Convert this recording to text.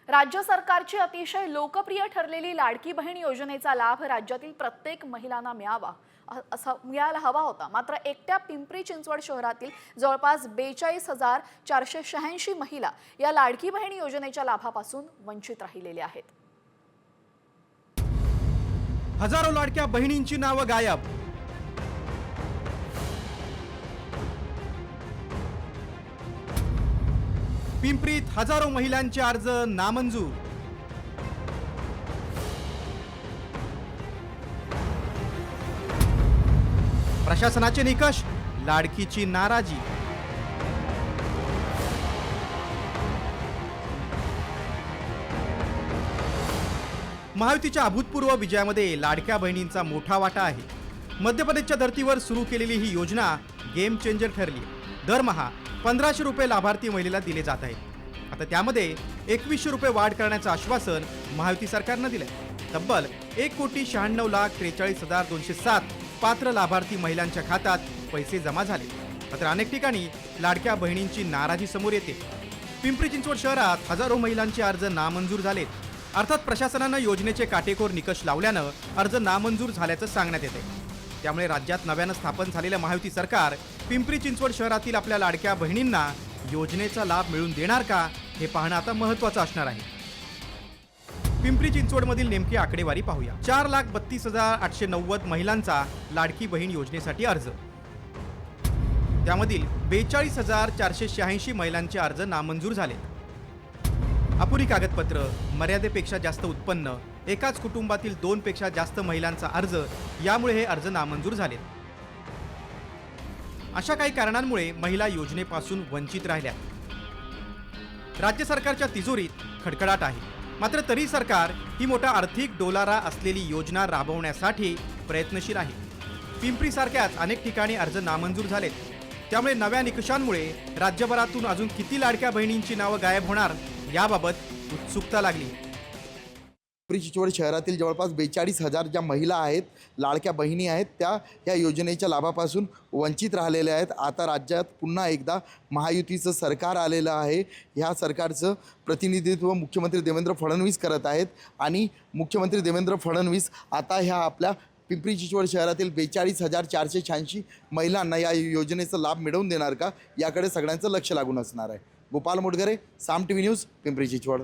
राज्य सरकारची अतिशय लोकप्रिय ठरलेली लाडकी बहीण योजनेचा लाभ राज्यातील प्रत्येक महिलांना मिळायला हवा होता। मात्र एकट्या पिंपरी चिंचवड शहरातील जवळपास 42,486 महिला या लाडकी बहीण योजनेच्या लाभापासून वंचित राहिलेल्या आहेत। हजारो लाडक्या बहिणींची नावं गायब। पिंपरीत हजारो महिलांचे अर्ज नामंजूर। प्रशासनाचे निकष, लाडकीची नाराजी। महायुतीच्या अभूतपूर्व विजयामध्ये लाडक्या बहिणींचा मोठा वाटा आहे। मध्य प्रदेशच्या धर्तीवर सुरू केलेली ही योजना गेम चेंजर ठरली। दरमहा 1500 रुपये लाभार्थी महिलेला दिले जात आहेत। आता त्यामध्ये 2100 रुपये वाढ करण्याचं आश्वासन महायुती सरकारनं दिलंय। तब्बल 1,96,43,207 पात्र लाभार्थी महिलांच्या खात्यात पैसे जमा झाले। मात्र अनेक ठिकाणी लाडक्या बहिणींची नाराजी समोर येते। पिंपरी चिंचवड शहरात हजारो महिलांचे अर्ज नामंजूर झालेत। अर्थात प्रशासनानं योजनेचे काटेकोर निकष लावल्यानं अर्ज नामंजूर झाल्याचं सांगण्यात येते। त्यामुळे राज्यात नव्यानं स्थापन झालेलं महायुती सरकार पिंपरी चिंचवड शहरातील आपल्या लाडक्या बहिणींना योजनेचा लाभ मिळवून देणार का हे पाहणं आता महत्त्वाचं असणार आहे। पिंपरी चिंचवडमधील नेमकी आकडेवारी पाहूया। 4,32,890 महिलांचा लाडकी बहीण योजनेसाठी अर्ज, त्यामधील 42,486 महिलांचे अर्ज नामंजूर झाले। अपुरी कागदपत्र, मर्यादेपेक्षा जास्त उत्पन्न, एकाच कुटुंबातील 2 पेक्षा जास्त महिलांचा अर्ज, यामुळे हे अर्ज नामंजूर झाले। अशा काही कारणांमुळे महिला योजनेपासून वंचित राहिल्या। राज्य सरकारच्या तिजोरीत खडखडाट आहे। मात्र तरी सरकार ही मोठा आर्थिक डोलारा असलेली योजना राबवण्यासाठी प्रयत्नशील आहे। पिंपरी सारख्याच अनेक ठिकाणी अर्ज नामंजूर झालेत। त्यामुळे नव्या निकषांमुळे राज्यभरातून अजून किती लाडक्या बहिणींची नावं गायब होणार याबाबत उत्सुकता लागली। पिंपरी चिंचवड शहरातील जवळपास 42,000 ज्या महिला आहेत, लाडक्या बहिणी आहेत, त्या या योजनेच्या लाभापासून वंचित राहिलेल्या आहेत। आता राज्यात पुन्हा एकदा महायुतीचं सरकार आलेलं आहे। ह्या सरकारचं प्रतिनिधित्व मुख्यमंत्री देवेंद्र फडणवीस करत आहेत आणि मुख्यमंत्री देवेंद्र फडणवीस आता ह्या आपल्या पिंपरी चिंचवड शहरातील 42,486 महिलांना या योजनेचा लाभ मिळवून देणार का, याकडे सगळ्यांचं लक्ष लागून असणार आहे। गोपाल मोटघरे, साम टीव्ही न्यूज, पिंपरी चिंचवड।